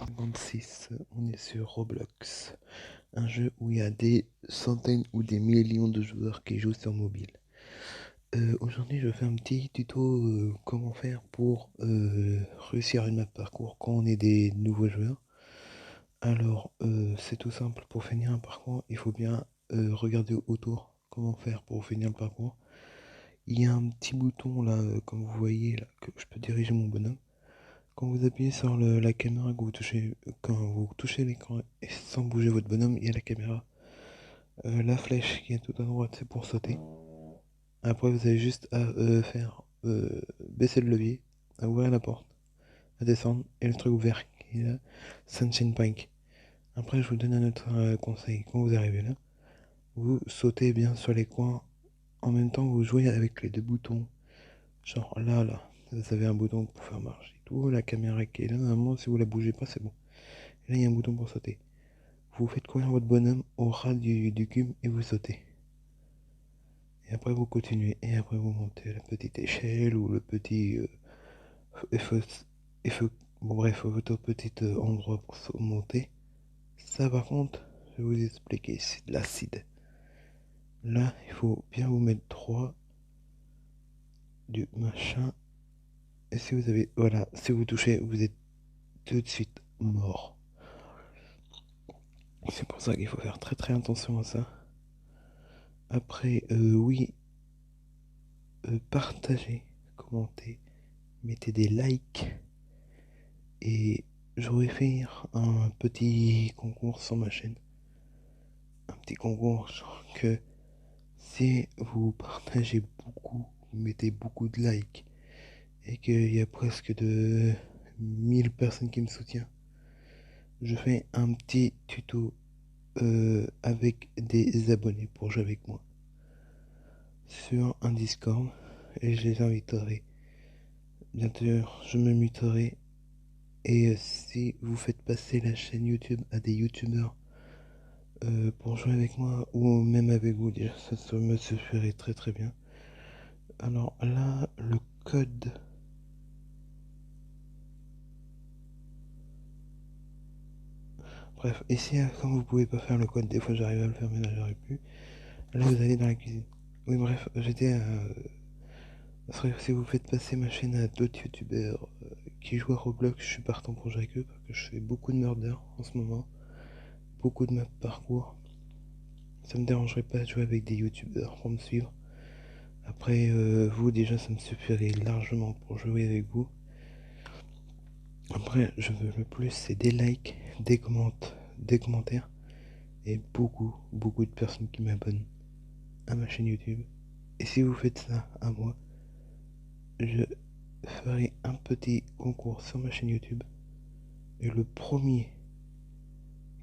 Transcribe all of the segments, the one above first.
56, on est sur Roblox, un jeu où il y a des centaines ou des millions de joueurs qui jouent sur mobile. Aujourd'hui, je fais un petit tuto comment faire pour réussir une map parcours quand on est des nouveaux joueurs. Alors, c'est tout simple, pour finir un parcours, il faut bien regarder autour comment faire pour finir le parcours. Il y a un petit bouton là, comme vous voyez, là, que je peux diriger mon bonhomme. Quand vous appuyez sur la caméra, quand vous touchez l'écran et sans bouger votre bonhomme, il y a la caméra. La flèche qui est tout à droite, c'est pour sauter. Après, vous avez juste à faire baisser le levier, à ouvrir la porte, à descendre, et le truc ouvert qui est là, Sunshine Pike. Après, je vous donne un autre conseil. Quand vous arrivez là, vous sautez bien sur les coins. En même temps, vous jouez avec les deux boutons. Genre là, vous avez un bouton pour faire marcher tout. La caméra qui est là, normalement, si vous la bougez pas, c'est bon. Et là, il y a un bouton pour sauter. Vous faites courir votre bonhomme au ras du cube et vous sautez. Et après vous continuez. Et après vous montez la petite échelle ou le petit F, bon bref, votre petit endroit pour monter. Ça par contre, je vais vous expliquer, c'est de l'acide. Là, il faut bien vous mettre 3 du machin. Et si vous avez, voilà, si vous touchez, vous êtes tout de suite mort. C'est pour ça qu'il faut faire très très attention à ça. Après, oui, partagez, commentez, mettez des likes. Et j'aurais fait un petit concours sur ma chaîne. Un petit concours genre que si vous partagez beaucoup, vous mettez beaucoup de likes et qu'il y a presque de 1000 personnes qui me soutiennent, je fais un petit tuto avec des abonnés pour jouer avec moi sur un Discord et je les inviterai. Bien sûr, je me muterai et si vous faites passer la chaîne YouTube à des youtubeurs pour jouer avec moi ou même avec vous, déjà ça me suffirait très très bien. Alors là, le code. Bref, ici, quand vous pouvez pas faire le code, des fois j'arrive à le faire, mais là j'arrive plus. Là, vous allez dans la cuisine. Oui, bref, j'étais à. Si vous faites passer ma chaîne à d'autres youtubeurs qui jouent à Roblox, je suis partant pour jouer avec eux parce que je fais beaucoup de murder en ce moment, beaucoup de maps parcours. Ça me dérangerait pas de jouer avec des youtubeurs pour me suivre. Après, vous déjà, ça me suffirait largement pour jouer avec vous. Après, je veux le plus, c'est des likes, des commentaires et beaucoup de personnes qui m'abonnent à ma chaîne YouTube. Et si vous faites ça à moi, je ferai un petit concours sur ma chaîne YouTube. Et le premier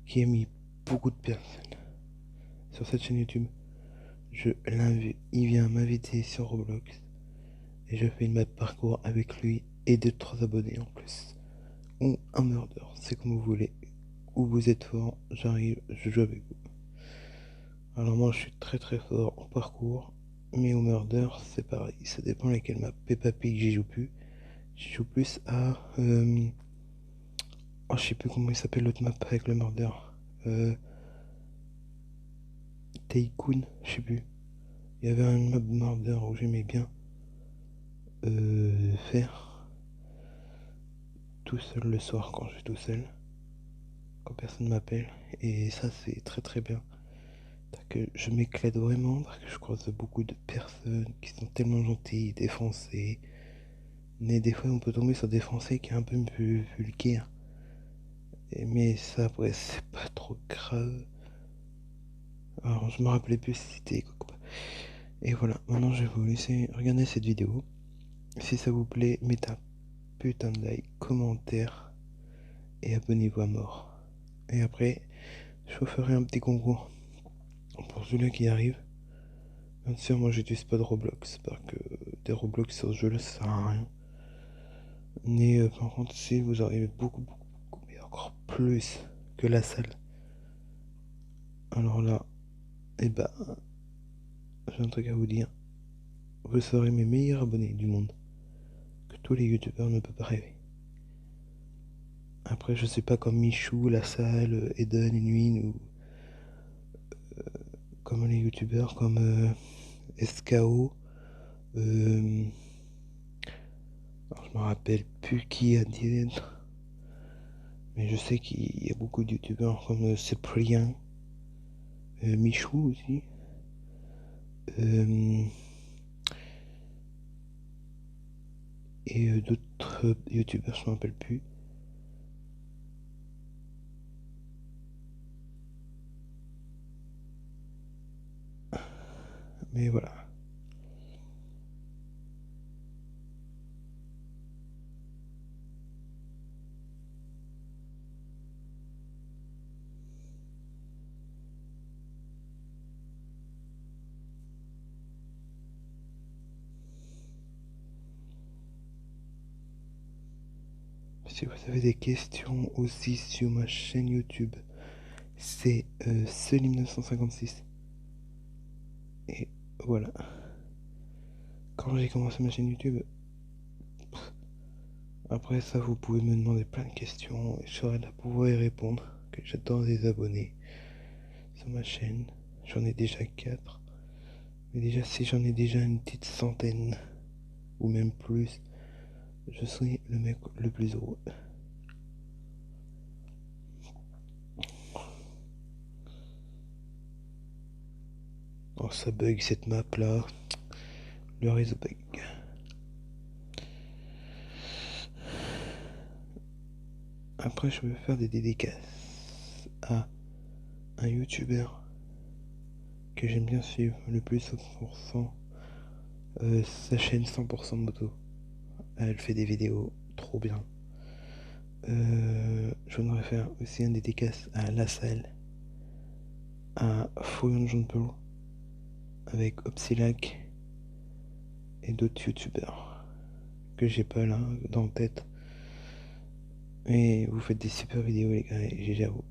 qui a mis beaucoup de personnes sur cette chaîne YouTube, je l'invite, il vient m'inviter sur Roblox et je fais une map parcours avec lui et 2-3 abonnés en plus. Ou un murder, c'est comme vous voulez. Où vous êtes fort, j'arrive, je joue avec vous. Alors moi je suis très très fort en parcours, mais au murder c'est pareil, ça dépend lesquelles maps. Peppa Pig j'y joue plus, j'y joue plus à... Oh, je sais plus comment il s'appelle l'autre map avec le murder. Euh, Tycoon, je sais plus. Il y avait un map murder où j'aimais bien faire tout seul le soir quand je suis tout seul, quand personne m'appelle. Et ça c'est très très bien. Que je m'éclate vraiment, parce que je croise beaucoup de personnes qui sont tellement gentilles, des Français. Mais des fois, on peut tomber sur des Français qui est un peu plus vulgaires. Mais ça, après, c'est pas trop grave. Alors, je me rappelais plus si c'était quoi. Et voilà, maintenant, je vais vous laisser regarder cette vidéo. Si ça vous plaît, mettez un putain de like, commentaire et abonnez-vous à mort. Et après, je vous ferai un petit concours pour celui qui arrive. Bien sûr, moi j'utilise pas de Roblox, parce que des Roblox sur ce jeu-là, ça sert à rien. Mais par contre, si vous arrivez beaucoup, mais encore plus que la salle, alors là, eh ben, j'ai un truc à vous dire. Vous serez mes meilleurs abonnés du monde, que tous les youtubeurs ne peuvent pas rêver. Après, je sais pas comme Michou, La Salle, Eden, Inwin ou comme les youtubeurs comme SKO. Euh, alors, je me rappelle plus qui a dit, mais je sais qu'il y a beaucoup de youtubeurs comme Cyprien, Michou aussi. Euh, et d'autres youtubeurs, je me rappelle plus. Mais voilà. Si vous avez des questions aussi sur ma chaîne YouTube, c'est Selim956. Et voilà. Quand j'ai commencé ma chaîne YouTube, après ça, vous pouvez me demander plein de questions et je serai là pour pouvoir y répondre. Que j'attends des abonnés sur ma chaîne. J'en ai déjà 4. Mais déjà, si j'en ai déjà une petite centaine, ou même plus, je serai le mec le plus heureux. Oh, ça bug cette map là. Le réseau bug. Après, je vais faire des dédicaces à un youtubeur que j'aime bien suivre le plus à 100%. Sa chaîne 100% moto. Elle fait des vidéos trop bien. Je voudrais faire aussi un dédicace à La Salle, à Fouillon John Pelot, avec Opsilac et d'autres youtubeurs que j'ai pas là dans la tête. Et vous faites des super vidéos les gars, et GG à vous.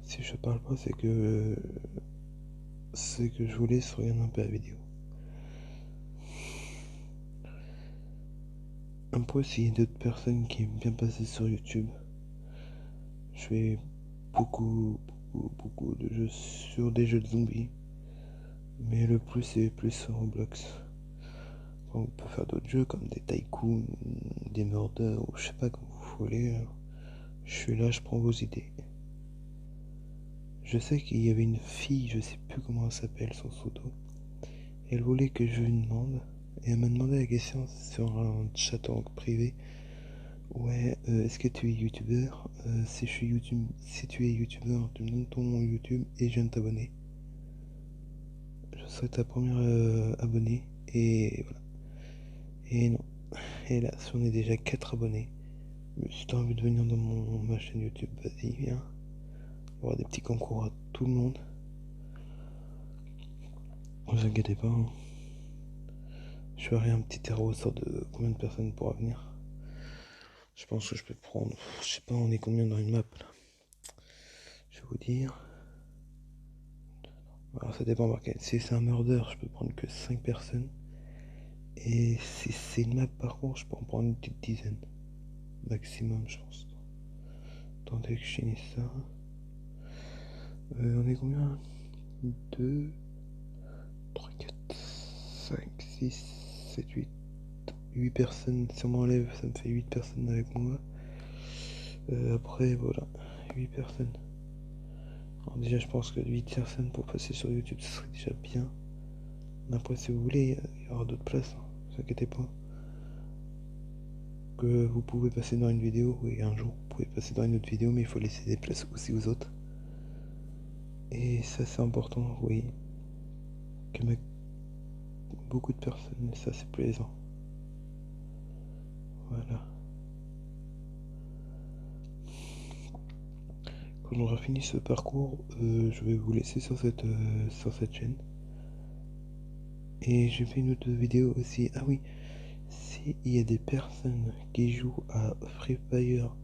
Si je parle pas, c'est que je vous laisse regarder un peu la vidéo. Après, s'il y a d'autres personnes qui aiment bien passer sur YouTube, je fais beaucoup de jeux sur des jeux de zombies. Mais le plus, c'est plus sur Roblox. On peut faire d'autres jeux comme des tycoons, des murders, ou je sais pas comme vous voulez. Je suis là, je prends vos idées. Je sais qu'il y avait une fille, je sais plus comment elle s'appelle, son pseudo. Elle voulait que je lui demande, et elle m'a demandé la question sur un chat en privé. Ouais, est-ce que tu es youtubeur? Si je suis YouTube, si tu es youtubeur, tu me donnes ton nom YouTube et je viens de t'abonner. Je serai ta première abonnée et voilà. Et non, hélas, j'en ai déjà 4 abonnés. Mais si t'as envie de venir dans ma chaîne YouTube, vas-y, viens. On va avoir des petits concours à tout le monde. Ne vous inquiétez pas, hein. Je ferai un petit terreau au de combien de personnes pourra venir. Je pense que je peux prendre. Je sais pas, on est combien dans une map là. Je vais vous dire. Alors ça dépend par quel. Si c'est un murder, je peux prendre que 5 personnes. Et si c'est une map par contre, je peux en prendre une petite dizaine. Maximum, je pense. Attendez que je finisse ça. On est combien? 2, 3, 4, 5, 6, 7, 8. 8 personnes. Si on m'enlève, ça me fait 8 personnes avec moi. Après, voilà. 8 personnes. Alors déjà, je pense que 8 personnes pour passer sur YouTube, ce serait déjà bien. Après, si vous voulez, il y aura d'autres places, hein, ne vous inquiétez pas. Que vous pouvez passer dans une vidéo, oui, un jour, vous pouvez passer dans une autre vidéo, mais il faut laisser des places aussi aux autres. Et ça, c'est important, vous voyez, que beaucoup de personnes, et ça, c'est plaisant. Voilà. Quand on aura fini ce parcours, je vais vous laisser sur cette chaîne. Et j'ai fait une autre vidéo aussi. Ah oui, s'il y a des personnes qui jouent à Free Fire,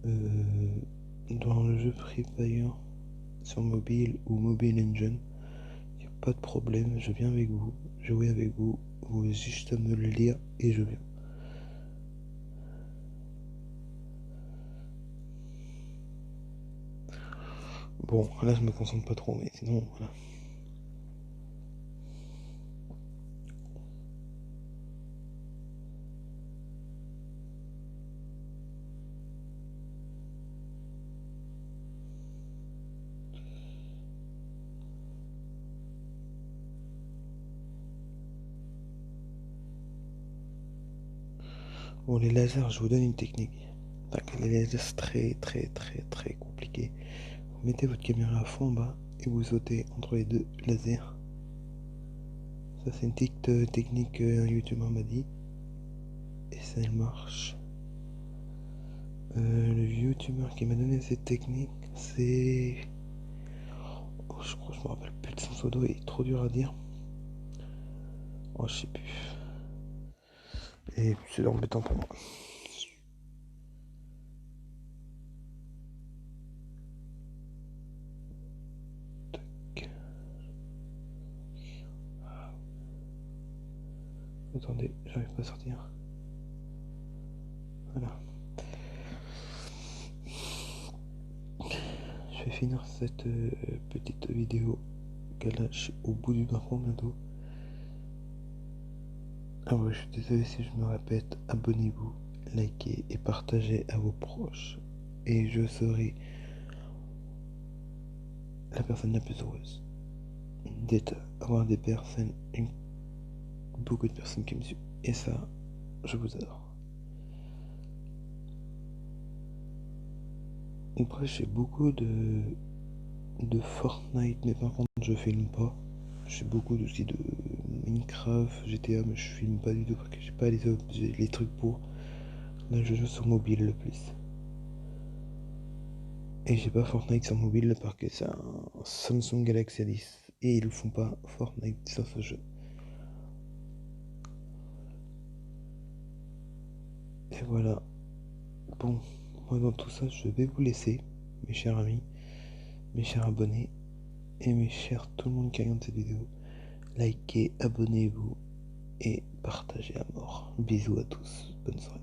dans le jeu Free Fire sur mobile ou Mobile Engine, il n'y a pas de problème, je viens avec vous, jouer avec vous, vous avez juste à me le lire et je viens. Bon, là je me concentre pas trop, mais sinon, voilà. Bon, les lasers, je vous donne une technique. Les lasers, c'est très compliqué. Vous mettez votre caméra à fond en bas et vous sautez entre les deux lasers. Ça, c'est une petite technique qu'un youtubeur m'a dit. Et ça, elle marche. Le youtubeur qui m'a donné cette technique, c'est... Oh, je crois que je me rappelle plus de son pseudo, il est trop dur à dire. Oh, je sais plus. Et c'est embêtant pour moi. Tac. Attendez, j'arrive pas à sortir. Voilà. Je vais finir cette petite vidéo qu'elle lâche au bout du parcours bientôt. Ah ouais, je suis désolé si je me répète, abonnez-vous, likez et partagez à vos proches. Et je serai la personne la plus heureuse d'être, avoir des personnes, beaucoup de personnes qui me suivent. Et ça, je vous adore. Après, j'ai beaucoup de Fortnite, mais par contre, je filme pas. J'ai beaucoup aussi de Minecraft, GTA, mais je filme pas du tout parce que j'ai pas les trucs pour. Là, je joue sur mobile le plus. Et j'ai pas Fortnite sur mobile parce que c'est un Samsung Galaxy A10. Et ils font pas Fortnite sur ce jeu. Et voilà. Bon, moi dans tout ça, je vais vous laisser, mes chers amis, mes chers abonnés, et mes chers tout le monde qui regarde cette vidéo. Likez, abonnez-vous et partagez à mort. Bisous à tous. Bonne soirée.